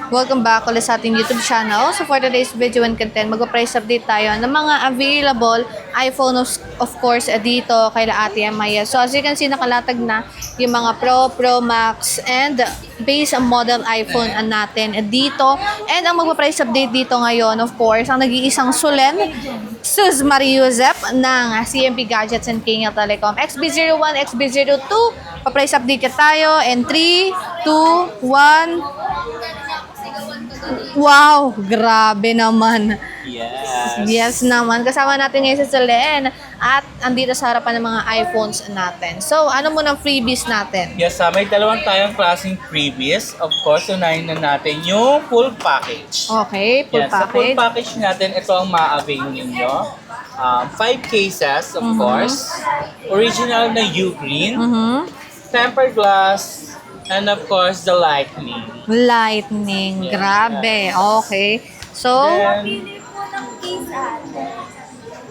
Welcome back ulit sa ating YouTube channel. So for today's video and content, mag-price update tayo ng mga available iPhone of course dito kay Ate Amaya. So as you can see, nakalatag na yung mga Pro Max and base model iPhone natin dito. And ang mag-price update dito ngayon, of course, ang nag-iisang Solen Sus Mariusep ng CMP Gadgets and King Telecom XB01, XB02. Pa-price update ka tayo. And 3, 2, 1... Wow! Grabe naman. Yes naman. Kasama natin ngayon si Solen at andito sa harapan ng mga iPhones natin. So, ano muna ang freebies natin? Yes, may dalawang tayong klaseng freebies. Of course, unahin na natin yung full package. Okay, full Yes, sa full package. package natin, ito ang ma-avail ninyo. 5 cases, of course. Original na U-Green. Tempered glass. And of course, the lightning. Lightning. Yeah. Grabe. Okay. So,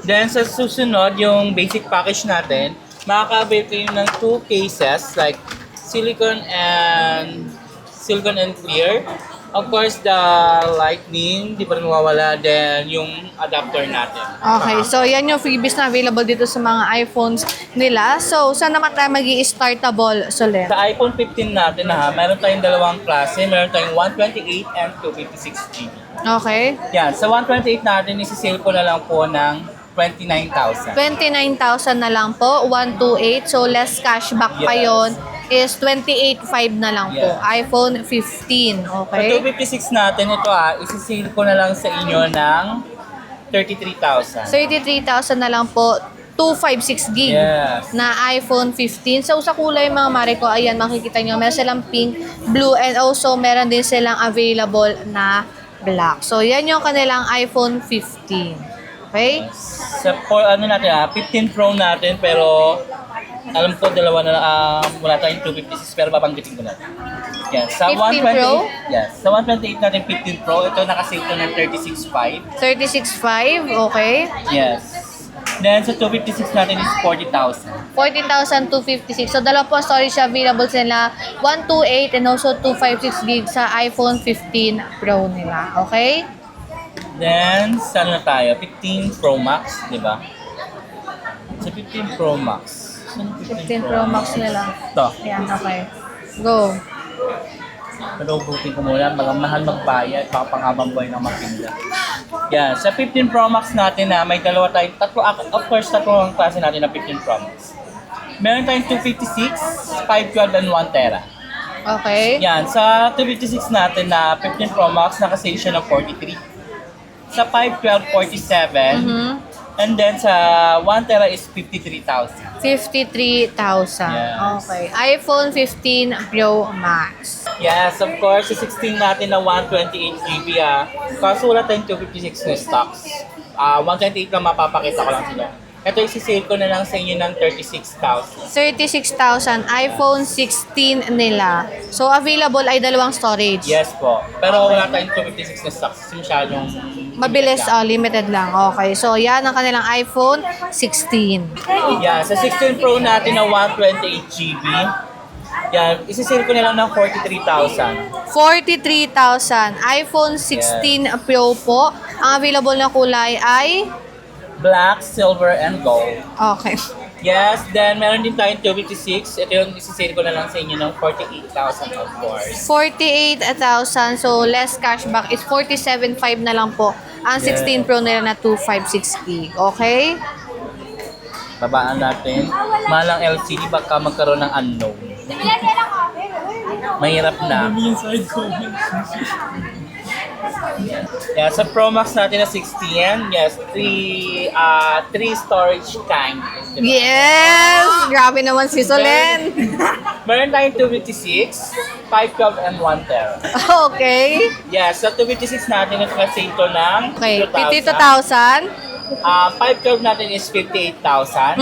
Then sa susunod, yung basic package natin, makaka-avail kayo ng 2 cases like silicone and clear. Of course, the lightning, di pa rin mawawala. Then yung adapter natin. okay. So, yan yung freebies na available dito sa mga iPhones nila. So, saan naman tayo mag-i-startable, Solen? Sa iPhone 15 natin meron tayong dalawang klase. Meron tayong 128 and 256GB. Okay. Yan, sa 128 natin, isi-sale ko na lang po ng 29,000. 29,000 na lang po. 128. So, less cashback pa Yes. yon is 28,500 na lang po. Yes. iPhone 15. Sa Okay. 256 natin, ito isi-sale ko na lang sa inyo ng 33,000. 33,000 na lang po. 256 gig Yes. na iPhone 15. So, sa kulay mga Mariko, ayan, makikita nyo, meron silang pink, blue, and also meron din silang available na black. So, yan yung kanilang iPhone 15. Okay? Sa natin, 15 Pro natin, pero alam ko dalawa na wala tayong 256, pero babanggitin ko natin. Yan, sa 15 128, Pro? yes, sa 128 natin 15 Pro, ito nakasave to ng 36,500. 36,500. Okay. Yes. Then sa 256 natin is 40,000. 40,256. So, dalawa po storage available sila. 128 and also 256 gig sa iPhone 15 Pro nila. Okay? Then, saan na tayo? 15 Pro Max, di ba? Sa 15 Pro Max. Saan 15 Pro Max nila. Ito. Ayan, okay. Go. Pero buti ko muna, mahal magbayad, pangabang buhay ng makinda. Yan, sa 15 Pro Max natin may dalawa tayong, of course, tatlo ang klase natin na 15 Pro Max. Meron tayong 256, 512, and 1 tera. Okay. Yan, sa 256 natin na 15 Pro Max, nakasave siya ng 43. Sa 512, 47. And then sa 1 tera is 53,000. 53,000. Yes. Okay. iPhone 15 Pro Max. Yes, of course, sa 16 natin na 128GB kaso wala tayong 256 na stocks. 128 lang mapapakita ko lang sila. Ito isi-sale ko na lang sa inyo ng 36,000. 36,000. iPhone 16 nila. So, available ay dalawang storage. Yes po. Pero wala tayong 256 na stocks kasi masyadong Mabilis, lang. limited lang. Okay. So, yan ang kanilang iPhone 16. Yeah, sa 16 Pro natin na 128GB. Yan, isi-sale ko na lang ng 43,000. 43,000. iPhone 16 Pro po. Ang available na kulay ay... Black, silver, and gold. Okay. Yes, then meron din tayong 256. Ito yung isi-sale ko na lang sa inyo ng 48,000 of course. 48,000. So, less cashback is 47,500 na lang po. Ang 16 Pro nila na 256 gig. Okay? Babaan natin. Malang LCD, baka magkaroon ng unknown. Mahirap na. Yeah, sa Pro Max natin na 16, yes, 3 storage kind. Yes! Grabe naman si Solen. Meron tayong 256, 512, and 1 tera. Okay. Yes, sa 256 natin, ito kasi ito ng Okay. 52,000. 52,000. 512 natin is 58,000.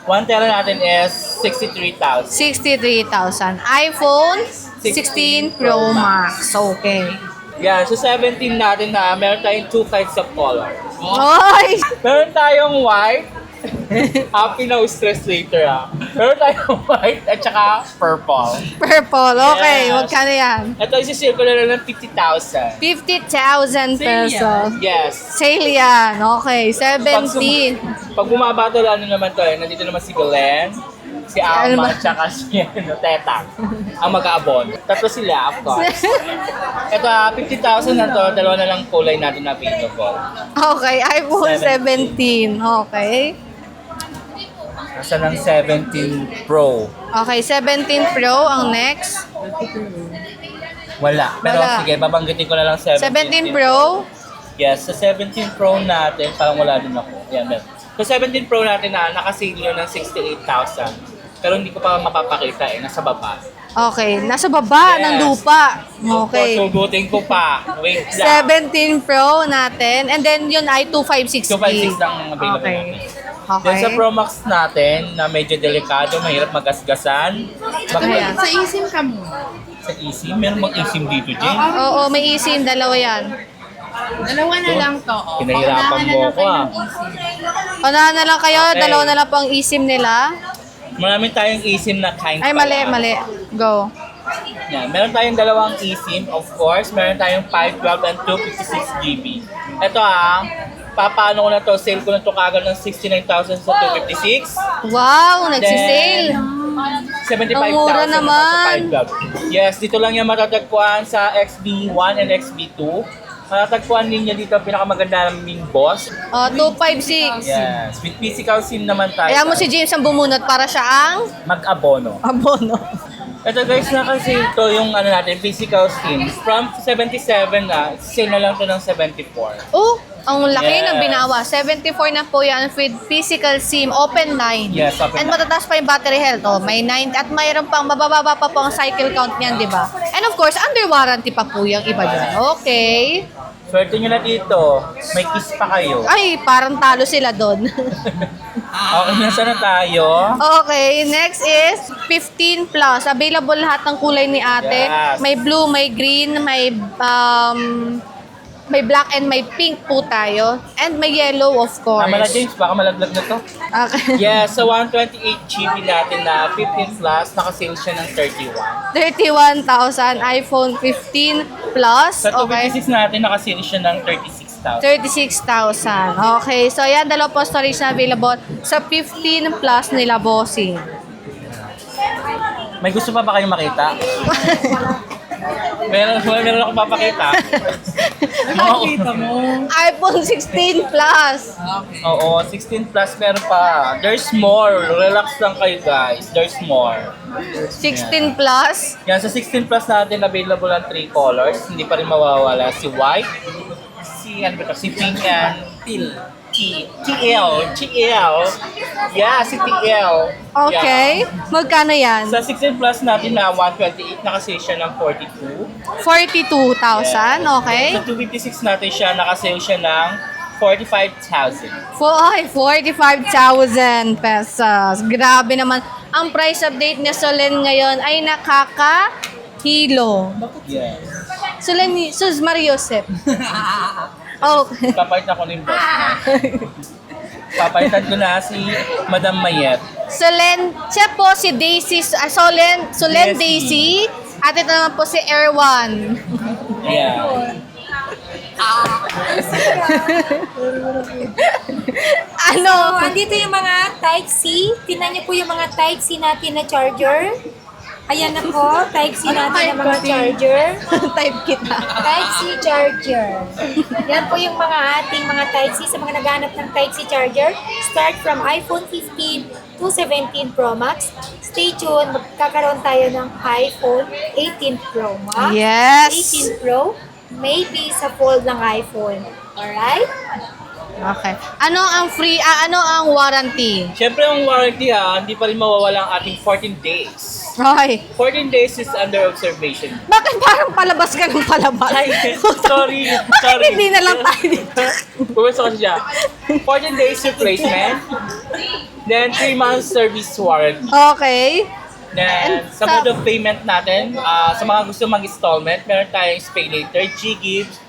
1 tera natin is 63,000. 63,000. iPhone 16 Pro Max. Okay. Yeah, so 17 natin meron tayong 2 kinds of color. Oy! Meron tayong white, Happy no stress later Meron tayong white at saka purple. Purple, okay. Yes. Magkano yan? Ito isi-sale ko na lang ng 50,000. 50,000 pesos. Yes. Sale yan. Okay, 17. Pag bumaba to, ano naman to nandito naman si Glenn, si Alma, at saka si Tetang, ang mag-aabon. Tatlo sila, of course. Ito, 50,000 na to, dalawa na lang kulay natin na available. Okay, iPhone 17. Okay. Nasa ng 17 Pro. Okay, 17 Pro ang next. Wala. Pero Wala. sige, babanggitin ko na lang 17. 17 Pro. Yes, sa 17 Pro natin, parang wala din ako. Yan, meron. Sa 17 Pro natin nakasale yun ng 68,000. Pero hindi ko pa mapapakita nasa baba. Okay, nasa baba Yes. ng lupa. Okay. So, sugutin ko pa. Wait lang. 17 Pro natin. And then yun ay 2560. 256 lang ang available Okay. natin. Okay. Then sa Pro Max natin, na medyo delikado, mahirap magasgasan. Ayan. Sa isim ka mo. Sa eSIM, meron bang eSIM dito, Jen? Oo, may eSIM. Dalawa yan. Dalawa na lang to. Pinahirapan mo ako Unahan na lang kayo. Okay. Dalawa na lang po ang eSIM nila. Maraming tayong eSIM na kind Ay, mali. Go. Yan. Meron tayong dalawang eSIM, of course. Meron tayong 512 and 256GB. Ito papaano ko na to, sale ko na to kagad ng 69,000 sa 256. Wow, nagsisale. 75,000 Ang mura naman. sa 512. Yes, dito lang yan matatagpuan sa XB1 and XB2. Matatagpuan ninyo dito ang pinakamaganda naming boss. 256. Yes, with physical SIM naman tayo. Kaya mo si James ang bumunot para siya ang mag-abono. abono. Ito guys, kasi ito yung natin, physical SIM. From 77 sale na lang to ng 74. Oh, ang laki Yes. ng binawa. 74 na po yan with physical SIM, open line. Yes, open And line. matataas pa yung battery health. Oh, may 9 at mayroon pang mabababa pa po ang cycle count niyan, di ba? And of course, under warranty pa po yung iba dyan. Okay. Swerte nyo na dito. May kiss pa kayo. Ay, parang talo sila doon. Okay, nasa na tayo? Okay, next is 15 plus. Available lahat ng kulay ni ate. Yes. May blue, may green, may black and may pink po tayo. And may yellow, of course. Tama na James, baka malaglag na to. Okay. Yes, sa 128GB natin na 15 plus, nakasale siya ng 31. 31,000 iPhone 15 plus. Sa Okay. 256 natin, nakasale siya ng 36,000. 36,000. Okay. So, yan, dalawa po storage na available sa 15 plus nila bossing. May gusto pa ba kayong makita? meron akong papakita. Nakikita mo. iPhone 16 plus. Oo, 16 plus meron pa. There's more. Relax lang kayo guys. There's more. 16 plus. Yan, sa 16 plus natin available ang 3 colors. Hindi pa rin mawawala. Si white, si pink and TL. Yeah, si TL. Okay. Magkano yan? Sa 16 plus natin na 128, nakasale siya ng 42. 42,000. Okay. Sa 256 natin siya, nakasale siya ng 45,000. 45,000 pesos. Grabe naman. Ang price update ni Solen ngayon ay nakakahilo. Yes. Solen, Sus Mariosep. Okay. Papayit ako ng boss. Papalitan ko na si Madam Mayet. Solen, siya po si Daisy, Solen Daisy. Daisy. At ito naman po si Erwan. Yeah. Ano? So, andito yung mga Type-C. Tingnan niyo po yung mga Type-C natin na charger. Ayan na po, Type-C natin na mga charger. Type kita. Type-C charger. Yan po yung mga ating mga Type-C sa mga naghahanap ng Type-C charger. Start from iPhone 15 to 17 Pro Max. Stay tuned, magkakaroon tayo ng iPhone 18 Pro Max. Yes. 18 Pro, maybe sa fold ng iPhone. Alright? Okay. Ano ang free, ano ang warranty? Siyempre ang warranty hindi pa rin mawawala ang ating 14 days. Roy, 14 days is under observation. bakit parang palabas ka ng palabas? Ay, sorry. Bakit hindi na lang tayo dito? Pumasok ko siya. 14 days replacement. Then 3 months service warranty. Okay. Then sa mode of payment natin, sa mga gusto mag-installment, meron tayong Pay Later, G-Gift,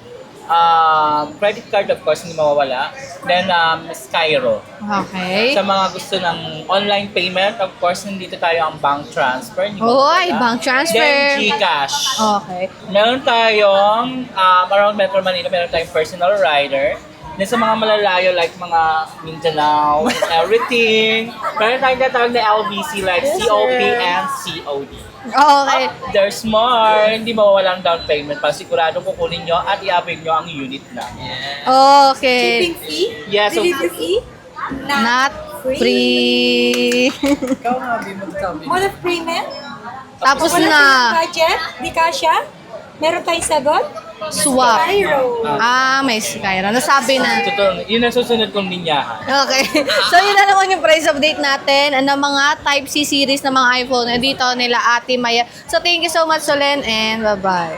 credit card, of course, hindi mawawala. Then, Skyro. Okay. Sa mga gusto ng online payment, of course, nandito tayo ang bank transfer. Hindi Hoy, mawawala. bank transfer. Then, GCash. Okay. Meron tayong, around Metro Manila, meron tayong personal rider. Then sa mga malalayo, like mga Mindanao, and everything. Meron tayong tatawag na LBC, like COP and COD. Okay. There's more. Hindi mawawala ang down payment para sigurado kukunin nyo at i-avail nyo ang unit namin. Okay. Shipping fee? Yes, so, Delivery fee? Not free. Ikaw nga, di magsabi. Mode of payment? Tapos Wala na. tayong budget? Di kasya? Meron tayong sagot? Swap. Cairo. May Skyra. Nasabi na. totoo, yun ang susunod kong linyahan. Okay. So, yun na naman yung price update natin. Ano mga Type-C series ng mga iPhone. Dito nila Ate Maya. So, thank you so much, Solen, and bye-bye.